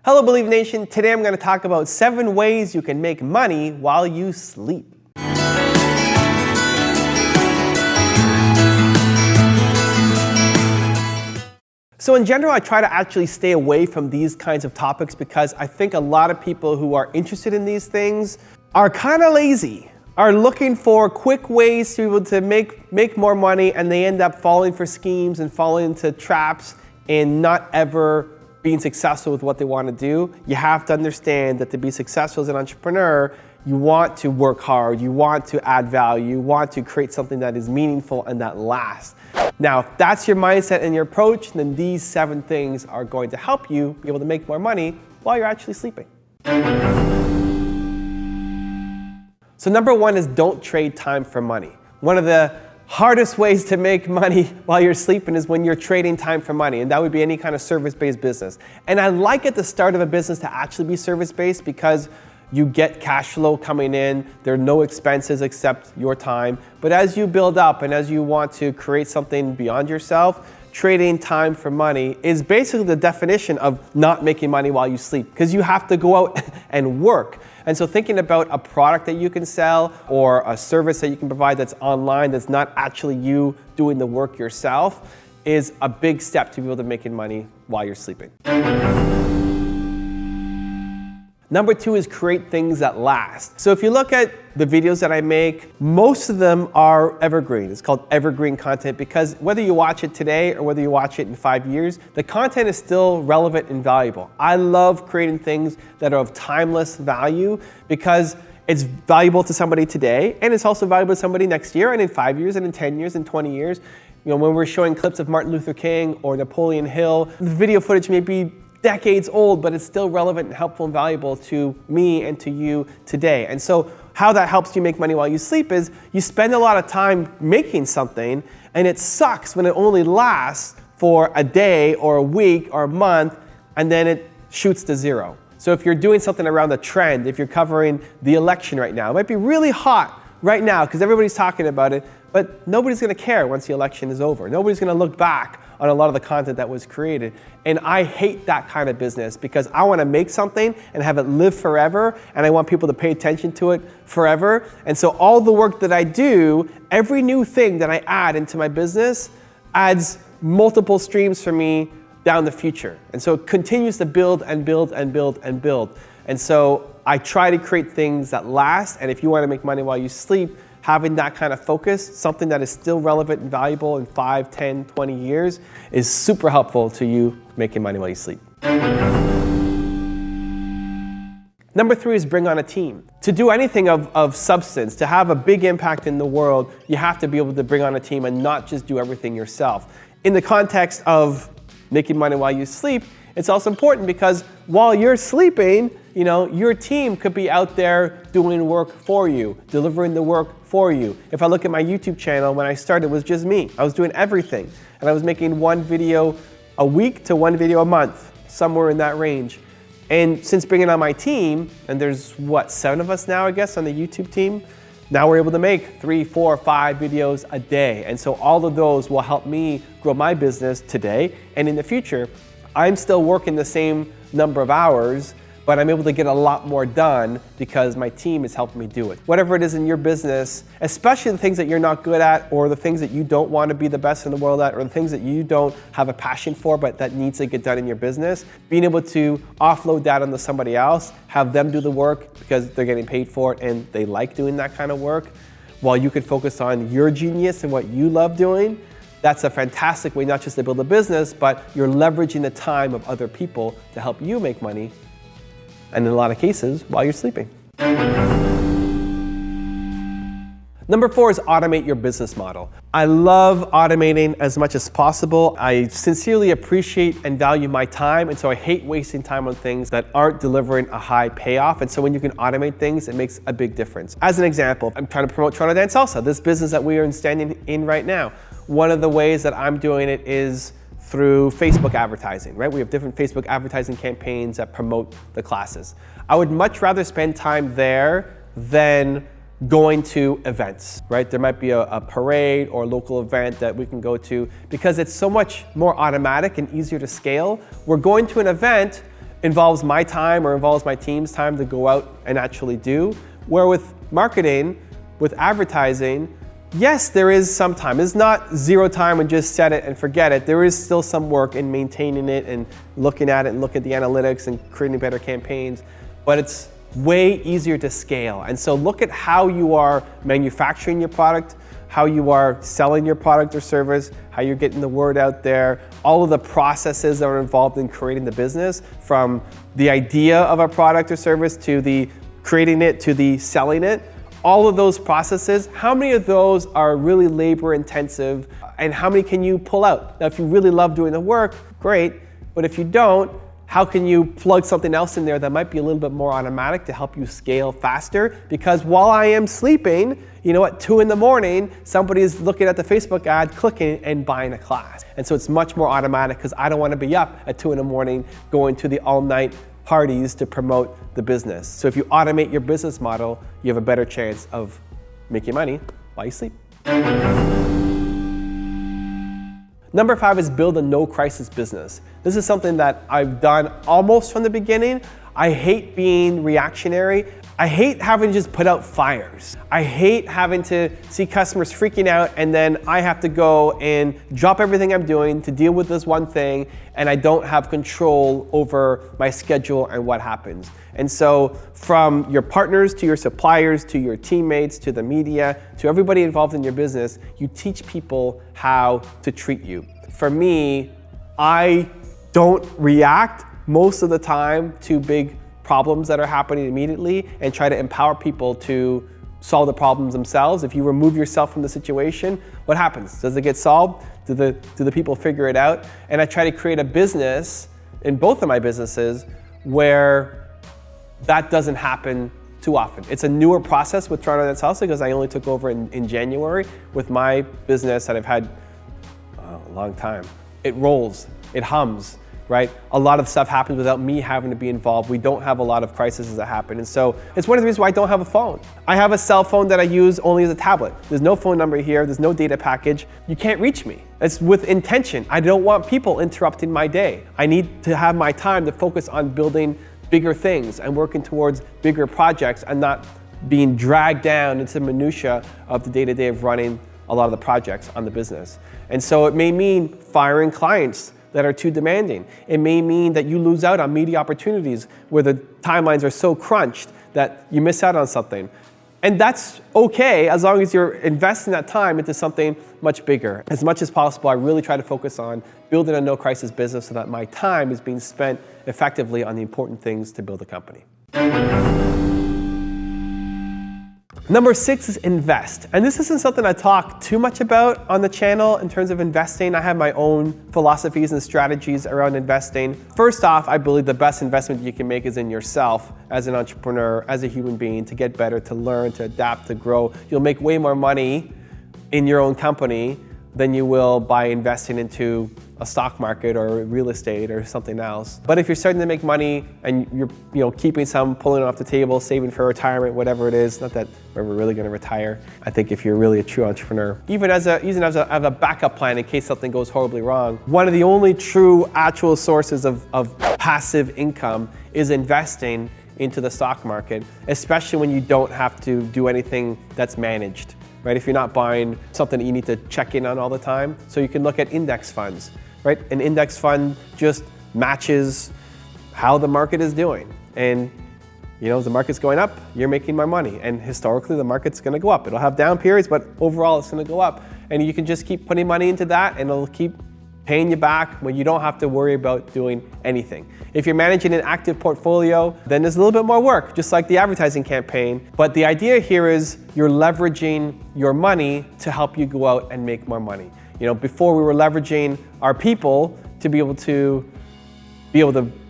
Hello, Believe Nation. Today I'm going to talk about 7 ways you can make money while you sleep. So in general, I try to actually stay away from these kinds of topics because I think a lot of people who are interested in these things are kind of lazy, are looking for quick ways to be able to make more money, and they end up falling for schemes and falling into traps and not ever being successful with what they want to do. You have to understand that to be successful as an entrepreneur, you want to work hard, you want to add value, you want to create something that is meaningful and that lasts. Now, if that's your mindset and your approach, then these 7 things are going to help you be able to make more money while you're actually sleeping. So number 1 is don't trade time for money. One of the hardest ways to make money while you're sleeping is when you're trading time for money, and that would be any kind of service-based business. And I like at the start of a business to actually be service-based because you get cash flow coming in, there are no expenses except your time. But as you build up and as you want to create something beyond yourself, trading time for money is basically the definition of not making money while you sleep, because you have to go out and work. And so thinking about a product that you can sell or a service that you can provide that's online, that's not actually you doing the work yourself, is a big step to be able to making money while you're sleeping. Number 2 is create things that last. So if you look at the videos that I make, most of them are evergreen. It's called evergreen content because whether you watch it today or whether you watch it in 5 years, the content is still relevant and valuable. I love creating things that are of timeless value because it's valuable to somebody today and it's also valuable to somebody next year and in 5 years and in 10 years and 20 years. You know, when we're showing clips of Martin Luther King or Napoleon Hill, the video footage may be decades old, but it's still relevant and helpful and valuable to me and to you today. And so how that helps you make money while you sleep is you spend a lot of time making something and it sucks when it only lasts for a day or a week or a month and then it shoots to zero. So if you're doing something around the trend, if you're covering the election right now, it might be really hot right now because everybody's talking about it, but nobody's going to care once the election is over. Nobody's going to look back on a lot of the content that was created. And I hate that kind of business because I want to make something and have it live forever, and I want people to pay attention to it forever. And so all the work that I do, every new thing that I add into my business adds multiple streams for me down the future. And so it continues to build and build and build and build. And so I try to create things that last, and if you want to make money while you sleep, having that kind of focus, something that is still relevant and valuable in 5, 10, 20 years is super helpful to you making money while you sleep. Number 3 is bring on a team. To do anything of substance, to have a big impact in the world, you have to be able to bring on a team and not just do everything yourself. In the context of making money while you sleep, it's also important because while you're sleeping, you know, your team could be out there doing work for you, delivering the work for you. If I look at my YouTube channel, when I started, it was just me. I was doing everything. And I was making 1 video a week to 1 video a month, somewhere in that range. And since bringing on my team, and there's what, 7 of us now, I guess, on the YouTube team, now we're able to make 3, 4, 5 videos a day. And so all of those will help me grow my business today and in the future. I'm still working the same number of hours, but I'm able to get a lot more done because my team is helping me do it. Whatever it is in your business, especially the things that you're not good at or the things that you don't want to be the best in the world at or the things that you don't have a passion for but that needs to get done in your business, being able to offload that onto somebody else, have them do the work because they're getting paid for it and they like doing that kind of work, while you can focus on your genius and what you love doing, that's a fantastic way not just to build a business, but you're leveraging the time of other people to help you make money, and in a lot of cases, while you're sleeping. Number 4 is automate your business model. I love automating as much as possible. I sincerely appreciate and value my time, and so I hate wasting time on things that aren't delivering a high payoff. And so when you can automate things, it makes a big difference. As an example, I'm trying to promote Toronto Dance Salsa, this business that we are standing in right now. One of the ways that I'm doing it is through Facebook advertising, right? We have different Facebook advertising campaigns that promote the classes. I would much rather spend time there than going to events, right? There might be a parade or a local event that we can go to because it's so much more automatic and easier to scale. We're going to an event involves my time or involves my team's time to go out and actually do. Where with marketing, with advertising, yes, there is some time. It's not zero time and just set it and forget it. There is still some work in maintaining it and looking at it and looking at the analytics and creating better campaigns, but it's way easier to scale. And so look at how you are manufacturing your product, how you are selling your product or service, how you're getting the word out there, all of the processes that are involved in creating the business, from the idea of a product or service to the creating it to the selling it. All of those processes, how many of those are really labor intensive and how many can you pull out? Now, if you really love doing the work, great, but if you don't, how can you plug something else in there that might be a little bit more automatic to help you scale faster? Because while I am sleeping, at 2 in the morning, somebody is looking at the Facebook ad, clicking and buying a class. And so it's much more automatic because I don't want to be up at 2 in the morning going to the all-night parties to promote the business. So if you automate your business model, you have a better chance of making money while you sleep. Number 5 is build a no crisis business. This is something that I've done almost from the beginning. I hate being reactionary. I hate having to just put out fires. I hate having to see customers freaking out and then I have to go and drop everything I'm doing to deal with this one thing and I don't have control over my schedule and what happens. And so from your partners to your suppliers to your teammates to the media to everybody involved in your business, you teach people how to treat you. For me, I don't react most of the time to big problems that are happening immediately and try to empower people to solve the problems themselves. If you remove yourself from the situation, what happens? Does it get solved? Do the people figure it out? And I try to create a business in both of my businesses where that doesn't happen too often. It's a newer process with Toronto Net Salsa because I only took over in January with my business that I've had a long time. It rolls, it hums, right? A lot of stuff happens without me having to be involved. We don't have a lot of crises that happen. And so it's one of the reasons why I don't have a phone. I have a cell phone that I use only as a tablet. There's no phone number here. There's no data package. You can't reach me. It's with intention. I don't want people interrupting my day. I need to have my time to focus on building bigger things and working towards bigger projects and not being dragged down into the minutia of the day-to-day of running a lot of the projects on the business. And so it may mean firing clients that are too demanding. It may mean that you lose out on media opportunities where the timelines are so crunched that you miss out on something. And that's okay as long as you're investing that time into something much bigger. As much as possible, I really try to focus on building a no-crisis business so that my time is being spent effectively on the important things to build a company. Number 6 is invest. And this isn't something I talk too much about on the channel in terms of investing. I have my own philosophies and strategies around investing. First off, I believe the best investment you can make is in yourself as an entrepreneur, as a human being, to get better, to learn, to adapt, to grow. You'll make way more money in your own company than you will by investing into a stock market or real estate or something else. But if you're starting to make money and you're keeping some, pulling it off the table, saving for retirement, whatever it is, not that we're ever really gonna retire. I think if you're really a true entrepreneur, even as a backup plan in case something goes horribly wrong, one of the only true actual sources of passive income is investing into the stock market, especially when you don't have to do anything that's managed. Right? If you're not buying something that you need to check in on all the time. So you can look at index funds, right? An index fund just matches how the market is doing. And the market's going up, you're making more money. And historically, the market's gonna go up. It'll have down periods, but overall, it's gonna go up. And you can just keep putting money into that and it'll keep paying you back when you don't have to worry about doing anything. If you're managing an active portfolio, then there's a little bit more work, just like the advertising campaign. But the idea here is you're leveraging your money to help you go out and make more money. Before we were leveraging our people to be able to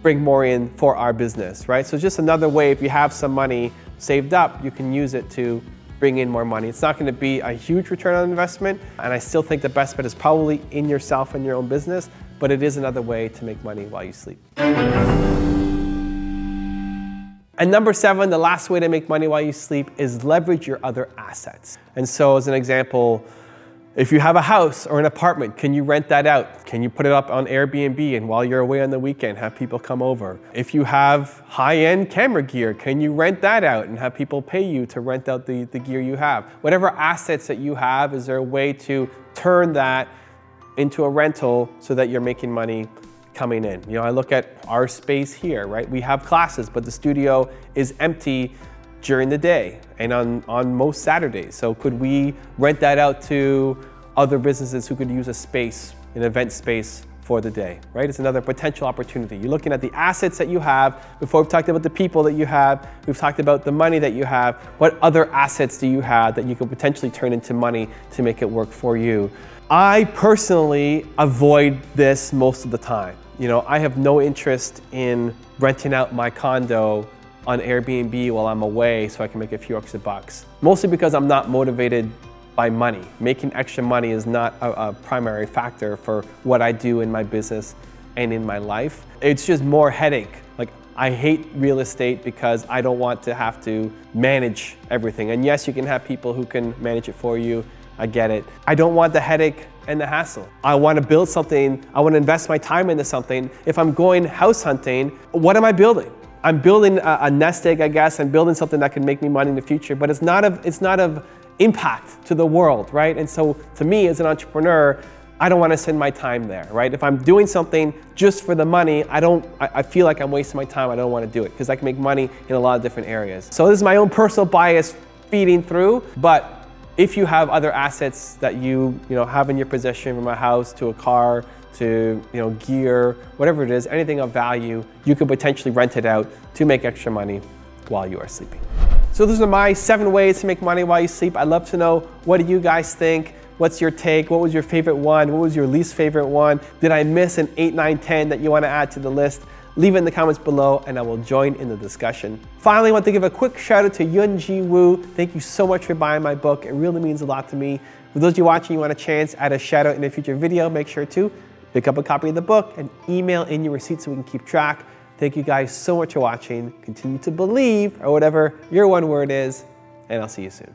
bring more in for our business, right? So just another way, if you have some money saved up, you can use it to bring in more money. It's not going to be a huge return on investment, and I still think the best bet is probably in yourself and your own business, but it is another way to make money while you sleep. And number 7, the last way to make money while you sleep is leverage your other assets. And so as an example, If you have a house or an apartment, can you rent that out? Can you put it up on Airbnb and while you're away on the weekend, have people come over? If you have high-end camera gear, can you rent that out and have people pay you to rent out the gear you have? Whatever assets that you have, is there a way to turn that into a rental so that you're making money coming in? You know, I look at our space here, right? We have classes, but the studio is empty during the day and on most Saturdays. So could we rent that out to other businesses who could use a space, an event space for the day, right? It's another potential opportunity. You're looking at the assets that you have. Before we've talked about the people that you have, we've talked about the money that you have. What other assets do you have that you could potentially turn into money to make it work for you? I personally avoid this most of the time. You know, I have no interest in renting out my condo on Airbnb while I'm away so I can make a few extra bucks. Mostly because I'm not motivated by money. Making extra money is not a primary factor for what I do in my business and in my life. It's just more headache. Like, I hate real estate because I don't want to have to manage everything. And yes, you can have people who can manage it for you. I get it. I don't want the headache and the hassle. I want to build something. I want to invest my time into something. If I'm going house hunting, what am I building? I'm building a nest egg, I guess. I'm building something that can make me money in the future, but it's not of impact to the world, right? And so to me as an entrepreneur, I don't want to spend my time there, right? If I'm doing something just for the money, I feel like I'm wasting my time. I don't want to do it because I can make money in a lot of different areas. So this is my own personal bias feeding through, but if you have other assets that you have in your possession, from a house to a car to gear, whatever it is, anything of value, you could potentially rent it out to make extra money while you are sleeping. So those are my 7 ways to make money while you sleep. I'd love to know, what do you guys think? What's your take? What was your favorite one? What was your least favorite one? Did I miss an 8, 9, 10 that you want to add to the list? Leave it in the comments below and I will join in the discussion. Finally, I want to give a quick shout out to Yunji Wu. Thank you so much for buying my book. It really means a lot to me. For those of you watching, you want a chance at a shout out in a future video, make sure to pick up a copy of the book and email in your receipt so we can keep track. Thank you guys so much for watching. Continue to believe, or whatever your one word is, and I'll see you soon.